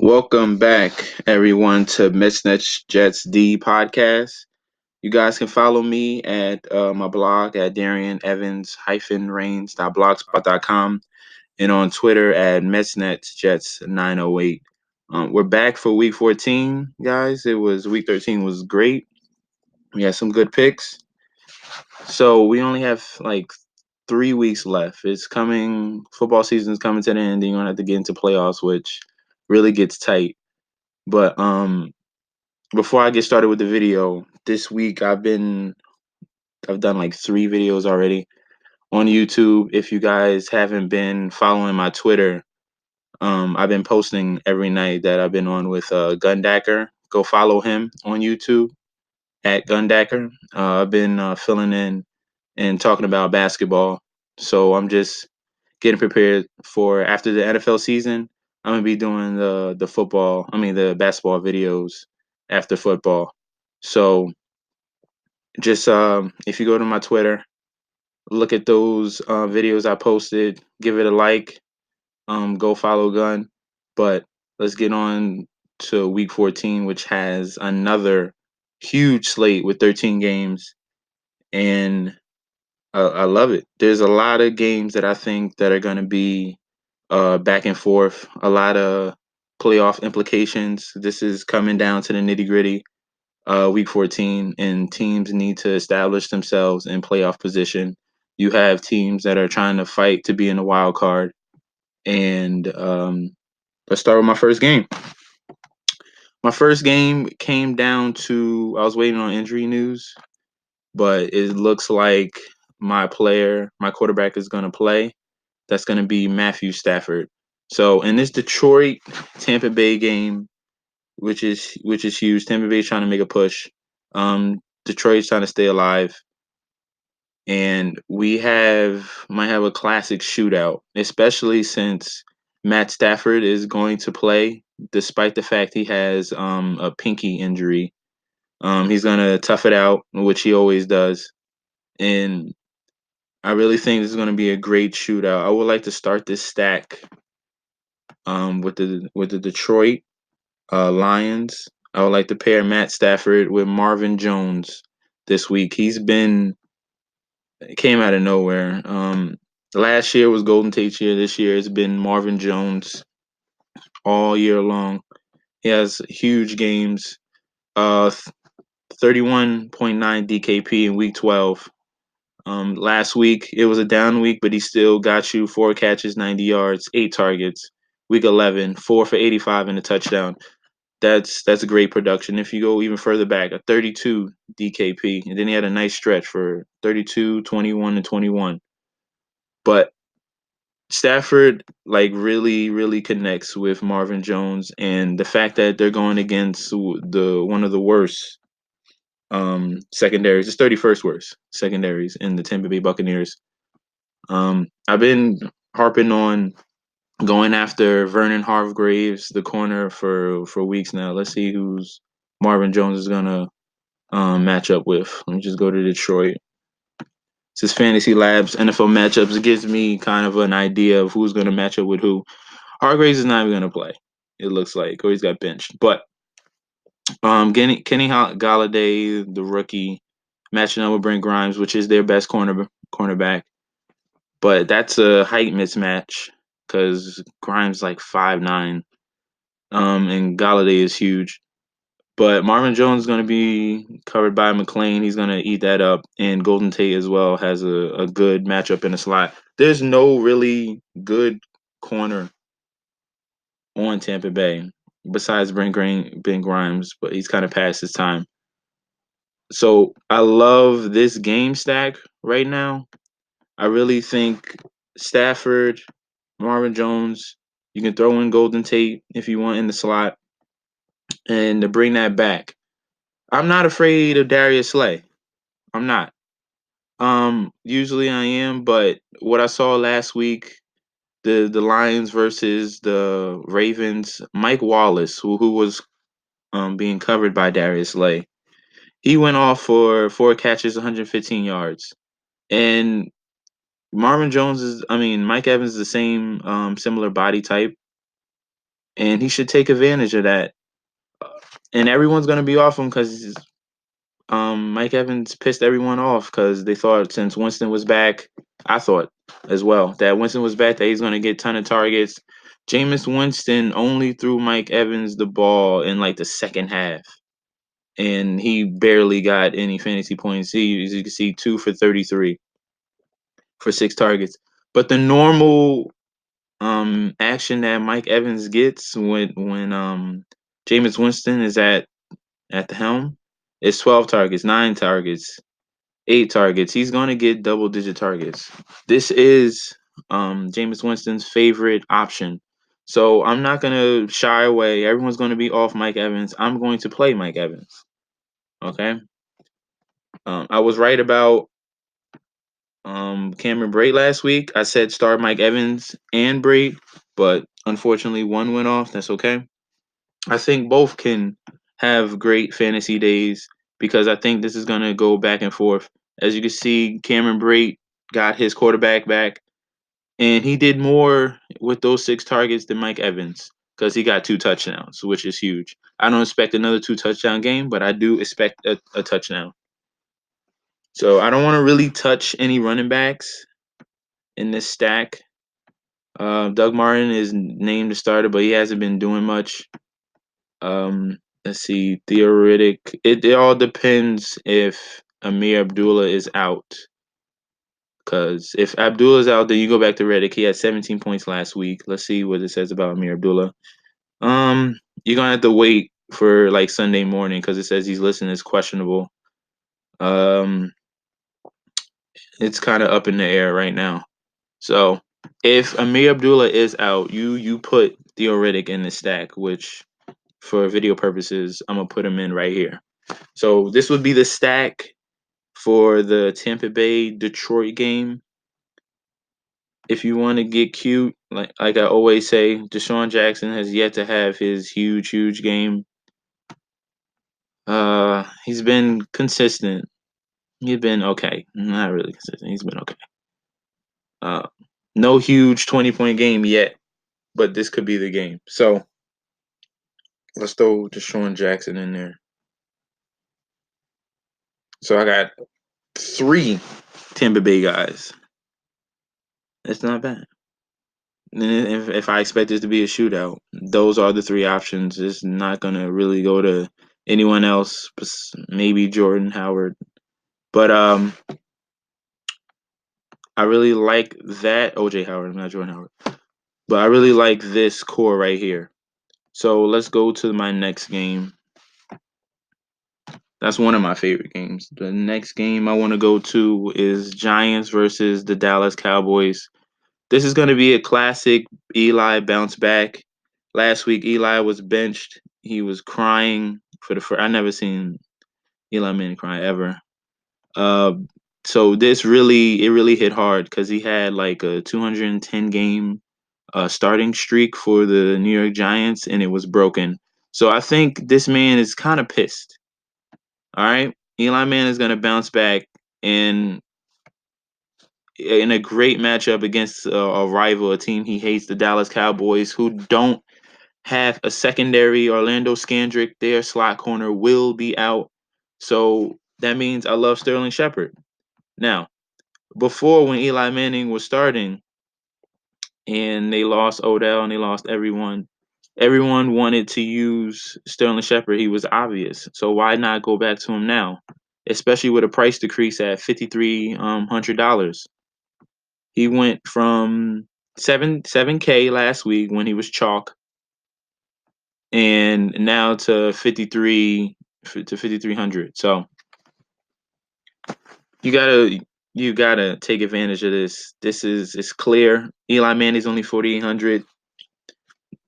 Welcome back, everyone, to Misnet's Jets D podcast. You guys can follow me at my blog at Darian Evans Reigns.blogspot.com and on Twitter at MetsNetsJets908. We're back for week 14, guys. Week 13 was great. We had some good picks. So we only have like 3 weeks left. Football season's coming to the end, and you're gonna have to get into playoffs, which really gets tight. But before I get started with the video, this week I've done like 3 videos already on YouTube. If you guys haven't been following my Twitter, I've been posting every night that I've been on with Gundacker. Go follow him on YouTube at Gundacker. I've been filling in and talking about basketball. So I'm just getting prepared for after the NFL season. I'm gonna be doing the basketball videos after football. So just if you go to my Twitter, look at those videos I posted, give it a like, go follow Gun. But let's get on to week 14, which has another huge slate with 13 games, and I love it. There's a lot of games that I think that are going to be back and forth, a lot of playoff implications. This is coming down to the nitty gritty. Week 14, and teams need to establish themselves in playoff position. You have teams that are trying to fight to be in the wild card. And let's start with my first game. My first game came down to I was waiting on injury news, but it looks like my quarterback is going to play. That's going to be Matthew Stafford. So in this Detroit Tampa Bay game, which is huge. Tampa Bay's trying to make a push. Detroit's trying to stay alive, and we might have a classic shootout, especially since Matt Stafford is going to play, despite the fact he has a pinky injury. He's gonna tough it out, which he always does, and I really think this is gonna be a great shootout. I would like to start this stack with the Detroit Lions. I would like to pair Matt Stafford with Marvin Jones this week. It came out of nowhere. Last year was Golden Tate's year. This year it's been Marvin Jones all year long. He has huge games. 31.9 DKP in week 12. Last week it was a down week, but he still got you 4 catches, 90 yards, 8 targets. Week 11, 4 for 85 and a touchdown. That's a great production. If you go even further back, a 32 DKP, and then he had a nice stretch for 32, 21, and 21. But Stafford like really, really connects with Marvin Jones, and the fact that they're going against the one of the worst secondaries, it's 31st worst secondaries in the Tampa Bay Buccaneers. I've been harping on going after Vernon Hargreaves, the corner, for weeks now. Let's see who's Marvin Jones is gonna match up with. Let me just go to Detroit. This is Fantasy Labs NFL matchups. It gives me kind of an idea of who's gonna match up with who. Hargreaves is not even gonna play. It looks like, or he's got benched. But Kenny Galladay, the rookie, matching up with Brent Grimes, which is their best cornerback. But that's a height mismatch because Grimes like 5'9", and Galladay is huge. But Marvin Jones is going to be covered by McLean. He's going to eat that up. And Golden Tate as well has a good matchup in the slot. There's no really good corner on Tampa Bay besides Ben Grimes, but he's kind of past his time. So I love this game stack right now. I really think Stafford, Marvin Jones, you can throw in Golden Tate if you want in the slot, and to bring that back. I'm not afraid of Darius Slay. I'm not. Usually I am, but what I saw last week, the Lions versus the Ravens, Mike Wallace, who was being covered by Darius Slay, he went off for 4 catches, 115 yards. And Mike Evans is the same similar body type. and he should take advantage of that. And everyone's gonna be off him because Mike Evans pissed everyone off because they thought since Winston was back, I thought as well that Winston was back that he's gonna get a ton of targets. Jameis Winston only threw Mike Evans the ball in like the second half, and he barely got any fantasy points. He, as you can see, 2 for 33 for 6 targets. But the normal action that Mike Evans gets when Jameis Winston is at the helm is 12 targets, 9 targets, 8 targets. He's going to get double digit targets. This is Jameis Winston's favorite option. So I'm not going to shy away. Everyone's going to be off Mike Evans. I'm going to play Mike Evans. Okay. I was right about Cameron Brate last week. I said start Mike Evans and Brate, but unfortunately one went off. That's okay. I think both can have great fantasy days because I think this is going to go back and forth. As you can see, Cameron Brate got his quarterback back, and he did more with those 6 targets than Mike Evans because he got 2 touchdowns, which is huge. I don't expect another 2 touchdown game, but I do expect a touchdown. So I don't want to really touch any running backs in this stack. Doug Martin is named the starter, but he hasn't been doing much. Let's see. Theoretic. It all depends if Amir Abdullah is out. Because if Abdullah's out, then you go back to Reddick. He had 17 points last week. Let's see what it says about Amir Abdullah. You're gonna have to wait for like Sunday morning because it says he's listed as questionable. Um, it's kind of up in the air right now. So if Amir Abdullah is out, you put Theoretic in the stack, which for video purposes, I'm gonna put him in right here. So this would be the stack for the Tampa Bay Detroit game. If you want to get cute, like I always say, Deshaun Jackson has yet to have his huge game. He's been consistent. He's been okay. Not really consistent. He's been okay. Uh, no huge 20-point game yet, but this could be the game. So let's throw Deshaun Jackson in there. So I got 3 Tampa Bay guys. That's not bad. And if I expect this to be a shootout, those are the 3 options. It's not gonna really go to anyone else, maybe Jordan Howard. But I really like that OJ Howard, not Jordan Howard. But I really like this core right here. So let's go to my next game. That's one of my favorite games. The next game I want to go to is Giants versus the Dallas Cowboys. This is going to be a classic Eli bounce back. Last week, Eli was benched. He was crying for the first. I never seen Eli Manning cry ever. Uh, so this really hit hard because he had like a 210 game starting streak for the New York Giants, and it was broken. So I think this man is kind of pissed. All right, Eli Manning is going to bounce back and in a great matchup against a rival, a team he hates, the Dallas Cowboys, who don't have a secondary. Orlando Scandrick, their slot corner, will be out. So that means I love Sterling Shepard. Now, before when Eli Manning was starting and they lost Odell and they lost everyone wanted to use Sterling Shepard. He was obvious. So why not go back to him now? Especially with a price decrease at $5,300. He went from 7K last week when he was chalk, and now to 5,300. So you gotta take advantage of this. It's clear. Eli Manning's only 4,800.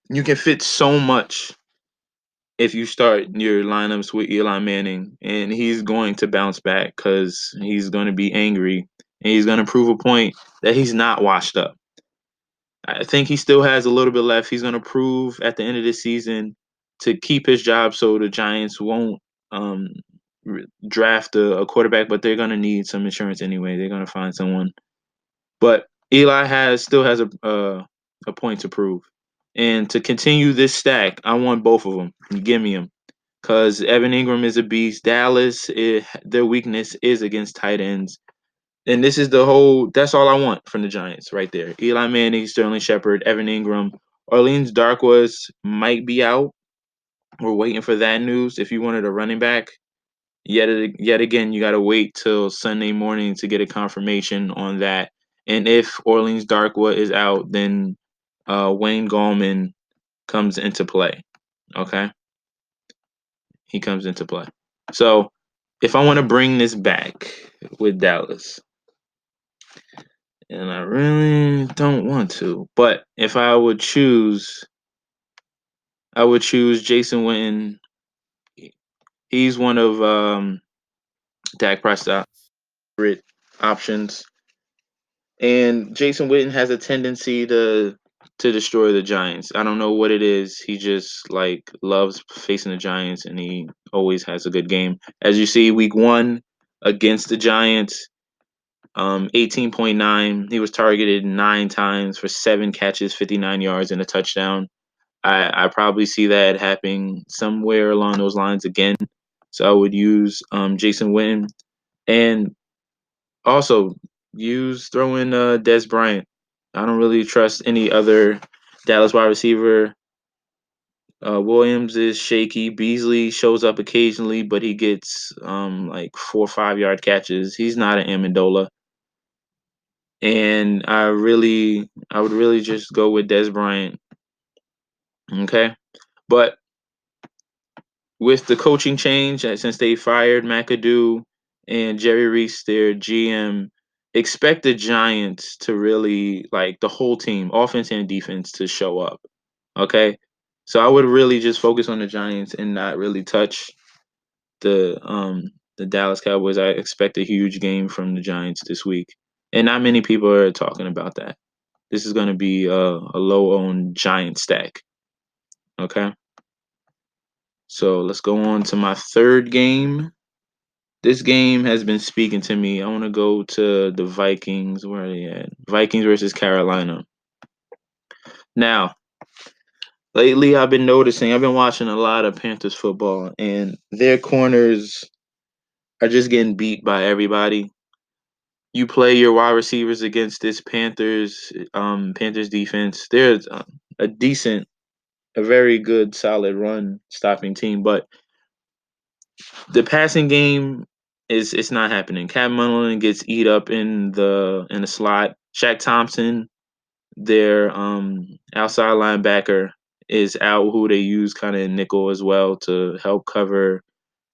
You can fit so much if you start your lineups with Eli Manning, and he's going to bounce back because he's going to be angry and he's going to prove a point that he's not washed up. I think he still has a little bit left. He's going to prove at the end of the season to keep his job so the Giants won't um, draft a quarterback, but they're going to need some insurance anyway. They're going to find someone. But Eli still has a point to prove. And to continue this stack, I want both of them. You give me them. Because Evan Ingram is a beast. Dallas, their weakness is against tight ends. And this is that's all I want from the Giants right there. Eli Manning, Sterling Shepard, Evan Ingram. Orleans Darkwas might be out. We're waiting for that news. If you wanted a running back, yet again, you got to wait till Sunday morning to get a confirmation on that. And if Orleans Darkwa is out, then Wayne Gallman comes into play. Okay, he comes into play. So if I want to bring this back with Dallas, and I really don't want to, but if I would choose, I would choose Jason Witten. He's one of Dak Prescott's favorite options. And Jason Witten has a tendency to destroy the Giants. I don't know what it is. He just like loves facing the Giants, and he always has a good game. As you see, week 1 against the Giants, 18.9. He was targeted 9 times for 7 catches, 59 yards, and a touchdown. I probably see that happening somewhere along those lines again. So I would use Jason Witten, and also throw in Des Bryant. I don't really trust any other Dallas wide receiver. Williams is shaky. Beasley shows up occasionally, but he gets like 4 or 5 yard catches. He's not an Amendola. And I would really just go with Des Bryant. Okay. But with the coaching change, since they fired McAdoo and Jerry Reese, their GM, expect the Giants to really, like, the whole team, offense and defense, to show up. Okay, so I would really just focus on the Giants and not really touch the Dallas Cowboys. I expect a huge game from the Giants this week, and not many people are talking about that. This is going to be a low-owned Giant stack. Okay. So let's go on to my third game. This game has been speaking to me. I want to go to the Vikings. Where are they at? Vikings versus Carolina. Now, lately I've been watching a lot of Panthers football, and their corners are just getting beat by everybody. You play your wide receivers against this Panthers defense. They're a decent, a very good, solid run stopping team, but the passing game is it's not happening. Cat Mullen gets eat up in the slot. Shaq Thompson, their outside linebacker, is out, who they use kind of in nickel as well to help cover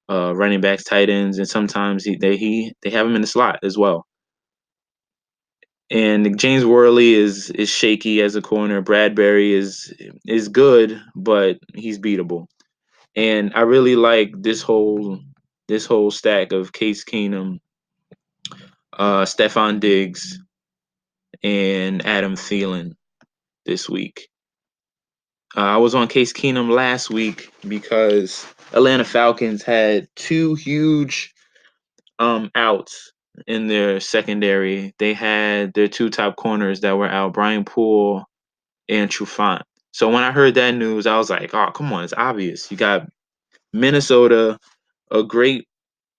running backs, tight ends, and sometimes they have him in the slot as well. And James Worley is shaky as a corner. Bradbury is good, but he's beatable. And I really like this whole stack of Case Keenum, Stephon Diggs, and Adam Thielen this week. I was on Case Keenum last week because Atlanta Falcons had 2 huge outs in their secondary. They had their 2 top corners that were out, Brian Poole and Trufant. So when I heard that news, I was like, "Oh, come on, it's obvious. You got Minnesota, a great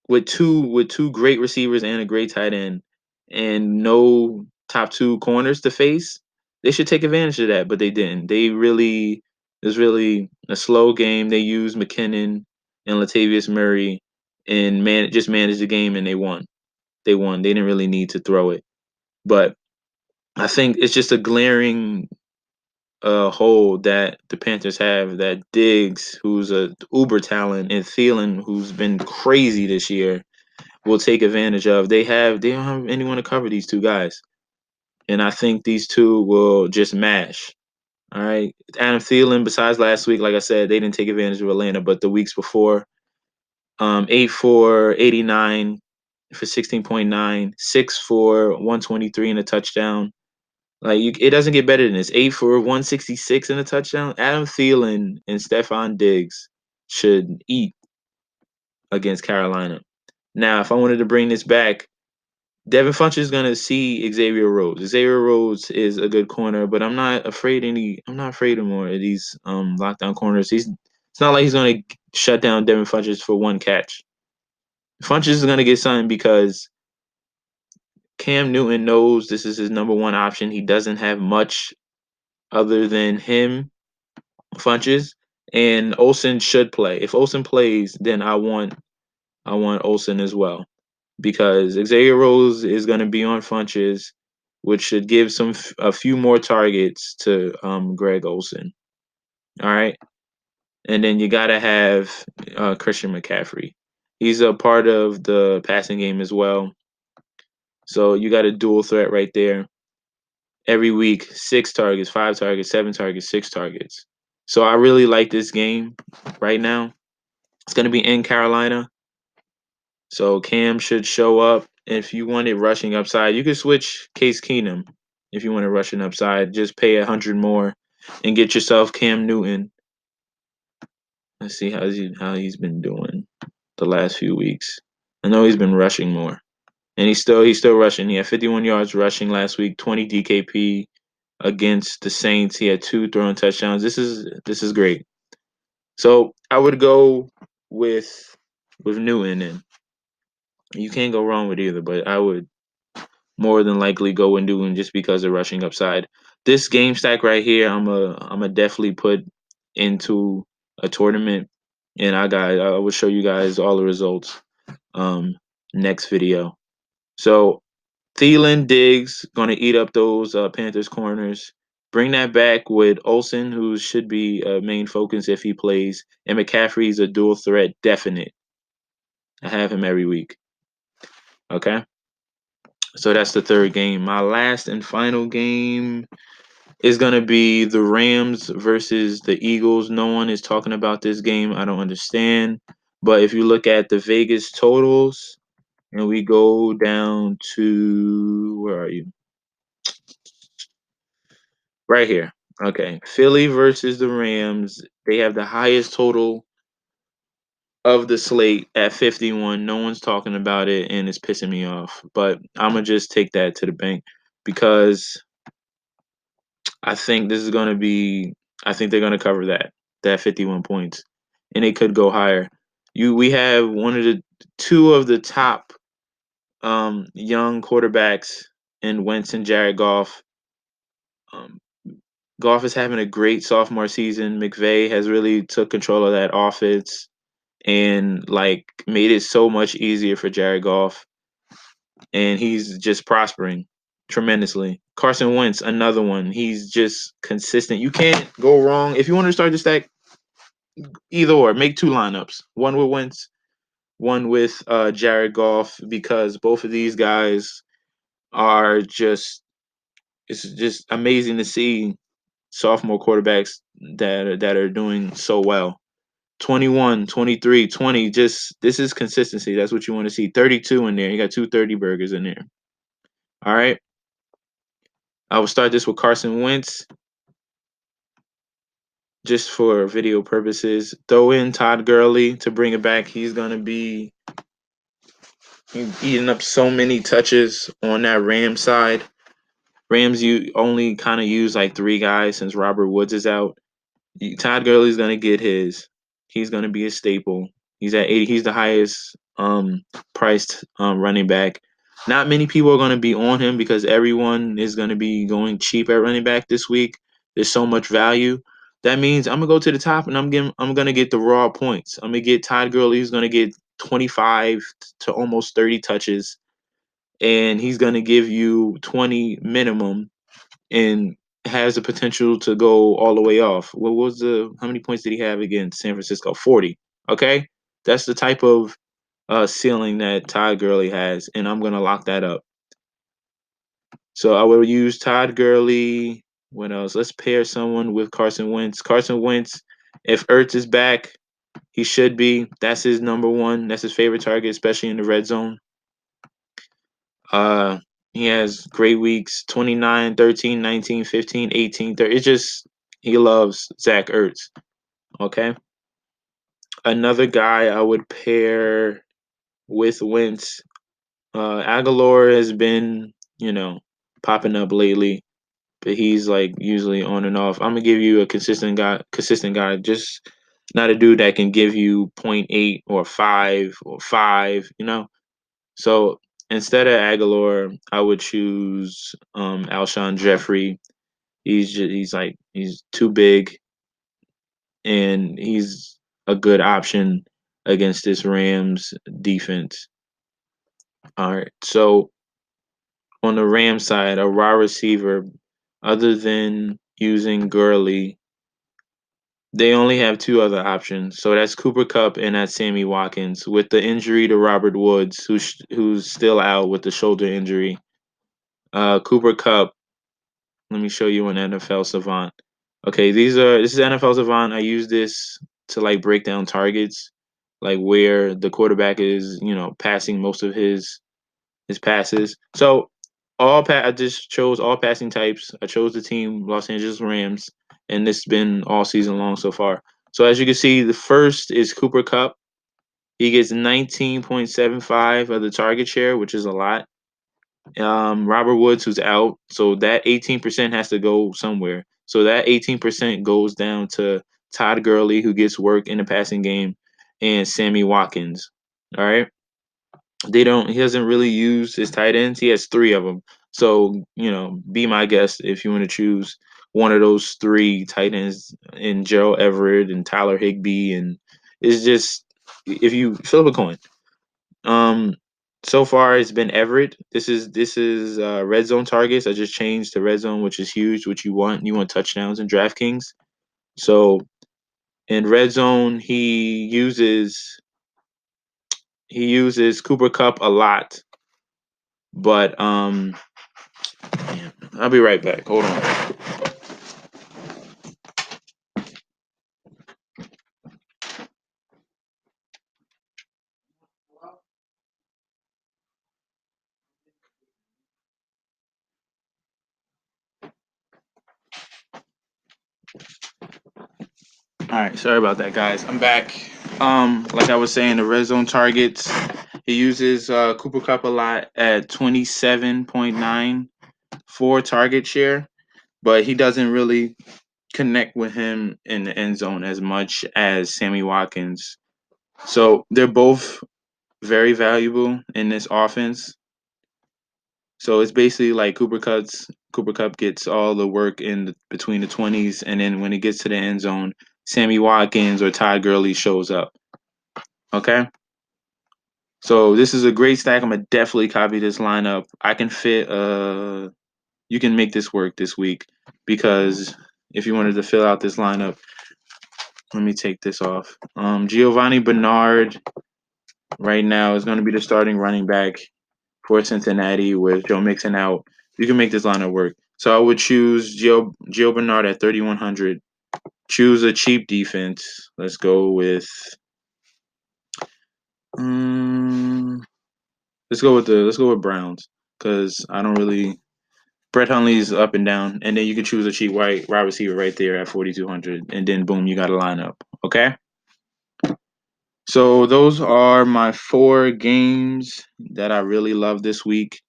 with two great receivers and a great tight end, and no top 2 corners to face. They should take advantage of that, but they didn't. It was really a slow game. They used McKinnon and Latavius Murray and just managed the game, and they won. They won. They didn't really need to throw it, but I think it's just a glaring hole that the Panthers have, that Diggs, who's a uber talent, and Thielen, who's been crazy this year, will take advantage of. They don't have anyone to cover these 2 guys. And I think these 2 will just mash. All right. Adam Thielen, besides last week, like I said, they didn't take advantage of Atlanta, but the weeks before, 8 for 89 for 16.9, 6 for 123 and a touchdown. It doesn't get better than this. 8 for 166 and a touchdown. Adam Thielen and Stephon Diggs should eat against Carolina. Now, if I wanted to bring this back, Devin Funch is gonna see Xavier Rhodes. Xavier Rhodes is a good corner, but I'm not afraid of more of these lockdown corners. It's not like he's gonna shut down Devin Funches for one catch. Funches is gonna get something because Cam Newton knows this is his number one option. He doesn't have much other than him, Funches, and Olsen should play. If Olsen plays, then I want Olsen as well because Xavier Rose is going to be on Funches, which should give a few more targets to Greg Olsen. All right, and then you got to have Christian McCaffrey. He's a part of the passing game as well, so you got a dual threat right there. Every week, 6 targets, 5 targets, 7 targets, 6 targets. So I really like this game right now. It's going to be in Carolina. So Cam should show up. If you wanted rushing upside, you could switch Case Keenum. If you want a rushing upside, just pay 100 more and get yourself Cam Newton. Let's see how he's been doing the last few weeks. I know he's been rushing more, and he's still rushing. He had 51 yards rushing last week, 20 DKP against the Saints. He had 2 throwing touchdowns. This is great. So I would go with Newton, and you can't go wrong with either. But I would more than likely go and do him just because of rushing upside. This game stack right here, I'm a definitely put into a tournament, and I will show you guys all the results next video. So Thielen, Diggs gonna eat up those Panthers corners. Bring that back with Olsen, who should be a main focus if he plays, and McCaffrey's a dual threat definite. I have him every week. Okay. So that's the third game. My last and final game is going to be the Rams versus the Eagles. No one is talking about this game. I don't understand. But if you look at the Vegas totals and we go down to, where are you? Right here. Okay. Philly versus the Rams. They have the highest total of the slate at 51. No one's talking about it and it's pissing me off. But I'm going to just take that to the bank because I think this is going to be. I think they're going to cover that 51 points, and it could go higher. We have one of the two of the top young quarterbacks in Wentz and Jared Goff. Um, Goff is having a great sophomore season. McVay has really took control of that offense and like made it so much easier for Jared Goff, and he's just prospering tremendously. Carson Wentz, another one. He's just consistent. You can't go wrong. If you want to start the stack, either or, make 2 lineups. One with Wentz, one with Jared Goff, because both of these guys are just it's just amazing to see sophomore quarterbacks that are doing so well. 21, 23, 20. Just this is consistency. That's what you want to see. 32 in there. You got 230 burgers in there. All right. I will start this with Carson Wentz just for video purposes. Throw in Todd Gurley to bring it back. He's going to be eating up so many touches on that Rams side. Rams, you only kind of use like 3 guys since Robert Woods is out. Todd Gurley's going to get his. He's going to be a staple. He's at 80. He's the highest priced running back. Not many people are going to be on him because everyone is going to be going cheap at running back this week. There's so much value. That means I'm gonna go to the top and I'm gonna get the raw points. I'm gonna get Todd Gurley, who's gonna get 25 to almost 30 touches, and he's gonna give you 20 minimum, and has the potential to go all the way off. How many points did he have against San Francisco? 40. Okay, that's the type of ceiling that Todd Gurley has, and I'm gonna lock that up. So I will use Todd Gurley. What else? Let's pair someone with Carson Wentz. Carson Wentz, if Ertz is back, he should be. That's his number one. That's his favorite target, especially in the red zone. Uh, he has great weeks, 29, 13, 19, 15, 18, 30. It's just he loves Zach Ertz. Okay. Another guy I would pair with Wentz Aguilar has been, popping up lately, but he's like usually on and off. I'm gonna give you a consistent guy, just not a dude that can give you point 0.8 or 5 or 5. So instead of Aguilar, I would choose Alshon Jeffrey. He's too big, and he's a good option against this Rams defense. All right. So on the Rams side, a raw receiver, other than using Gurley, they only have two other options. So that's Cooper Kupp and that's Sammy Watkins. With the injury to Robert Woods, who's still out with the shoulder injury, Cooper Kupp. Let me show you an NFL Savant. Okay, this is NFL Savant. I use this to like break down targets, like where the quarterback is, passing most of his passes. So I just chose all passing types. I chose the team Los Angeles Rams, and this has been all season long so far. So as you can see, the first is Cooper Kupp. He gets 19.75 of the target share, which is a lot. Robert Woods, who's out, so that 18% has to go somewhere. So that 18% goes down to Todd Gurley, who gets work in the passing game, and Sammy Watkins. All right. He doesn't really use his tight ends. He has three of them. So, be my guest if you want to choose one of those three tight ends in Gerald Everett and Tyler Higbee. And it's just, if you flip a coin. Um, so far it's been Everett. This is red zone targets. I just changed to red zone, which is huge. What you want? You want touchdowns in DraftKings. So in red zone, he uses Cooper Cup a lot, but I'll be right back. Hold on. All right, sorry about that, guys. I'm back. Like I was saying, the red zone targets. He uses Cooper Cup a lot at 27.94 target share, but he doesn't really connect with him in the end zone as much as Sammy Watkins. So they're both very valuable in this offense. So it's basically like Cooper Cup gets all the work between the 20s, and then when he gets to the end zone, Sammy Watkins or Todd Gurley shows up. Okay, so this is a great stack. I'm gonna definitely copy this lineup. I can fit. You can make this work this week because if you wanted to fill out this lineup, let me take this off. Giovanni Bernard right now is going to be the starting running back for Cincinnati with Joe Mixon out. You can make this lineup work. So I would choose Gio Bernard at 3,100. Choose a cheap defense. Let's go with um, let's go with Browns because I don't really. Brett Hundley's up and down, and then you can choose a cheap wide receiver right there at 4,200, and then boom, you got a lineup. Okay. So those are my four games that I really love this week.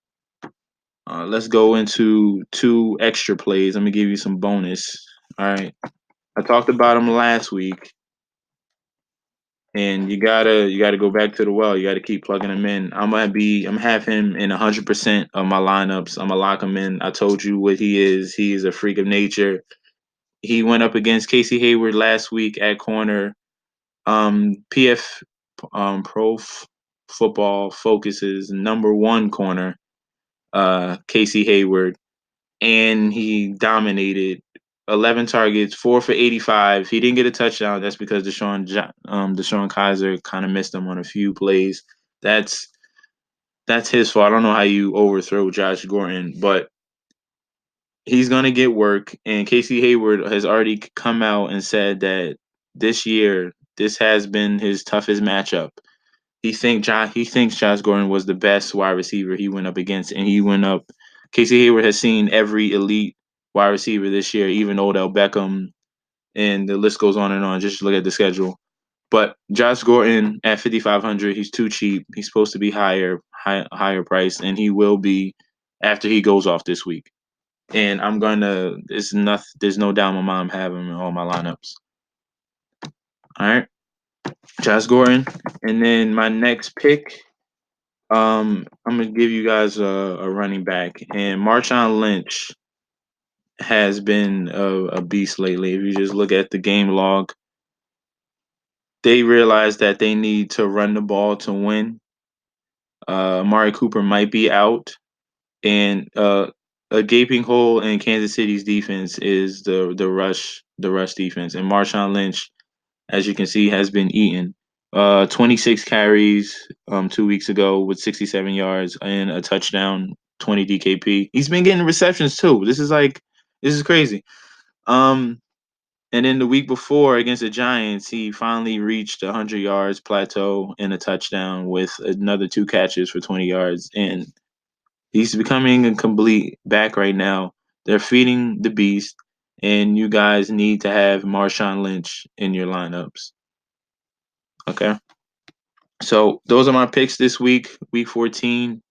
Let's go into two extra plays. Let me give you some bonus. All right. I talked about them last week, and you gotta go back to the well. You gotta keep plugging them in. I'm have him in 100% of my lineups. I'm gonna lock him in. I told you what he is. He is a freak of nature. He went up against Casey Hayward last week at corner. PF Pro Football Focus's number one corner, Casey Hayward, and he dominated. 11 targets, 4 for 85. He didn't get a touchdown. That's because Deshaun Kaiser kind of missed him on a few plays. That's that's his fault. I don't know how you overthrow Josh Gordon, but he's gonna get work. And Casey Hayward has already come out and said that this year this has been his toughest matchup. He thinks Josh Gordon was the best wide receiver he went up against, and he went up. Casey Hayward has seen every elite wide receiver this year, even Odell Beckham, and the list goes on and on. Just look at the schedule. But Josh Gordon at 5,500, he's too cheap. He's supposed to be higher. higher price, and he will be after he goes off this week. And there's no doubt in my mind I'm having him in all my lineups. All right, Josh Gordon, and then my next pick. I'm gonna give you guys a running back, and Marshawn Lynch has been a beast lately. If you just look at the game log, they realize that they need to run the ball to win. Amari Cooper might be out, and a gaping hole in Kansas City's defense is the rush defense, and Marshawn Lynch, as you can see, has been eaten. 26 carries 2 weeks ago with 67 yards and a touchdown, 20 DKP. He's been getting receptions too. This is crazy. Um, and then the week before against the Giants, he finally reached 100 yards plateau and a touchdown with another two catches for 20 yards. And he's becoming a complete back right now. They're feeding the beast, and you guys need to have Marshawn Lynch in your lineups. Okay. So those are my picks this week, week 14.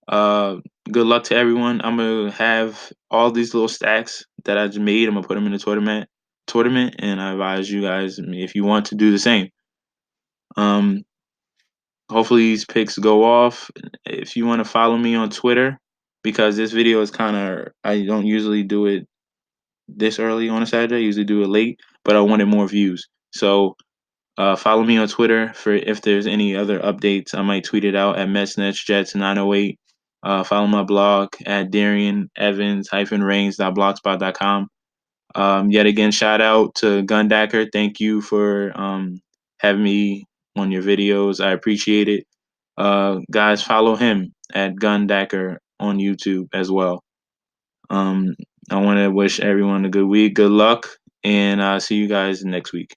Uh, Good luck to everyone. I'm gonna have all these little stacks that I just made. I'm gonna put them in the tournament, and I advise you guys if you want to do the same. Um, Hopefully these picks go off. If you want to follow me on Twitter, because this video is kind of I don't usually do it this early on a Saturday. I usually do it late, but I wanted more views. So follow me on Twitter for if there's any other updates. I might tweet it out at MetsNetsJets908. Follow my blog at Darian Evans-Reigns.blogspot.com. Yet again, shout out to Gundacker. Thank you for having me on your videos. I appreciate it. Guys, follow him at Gundacker on YouTube as well. I want to wish everyone a good week, good luck, and see you guys next week.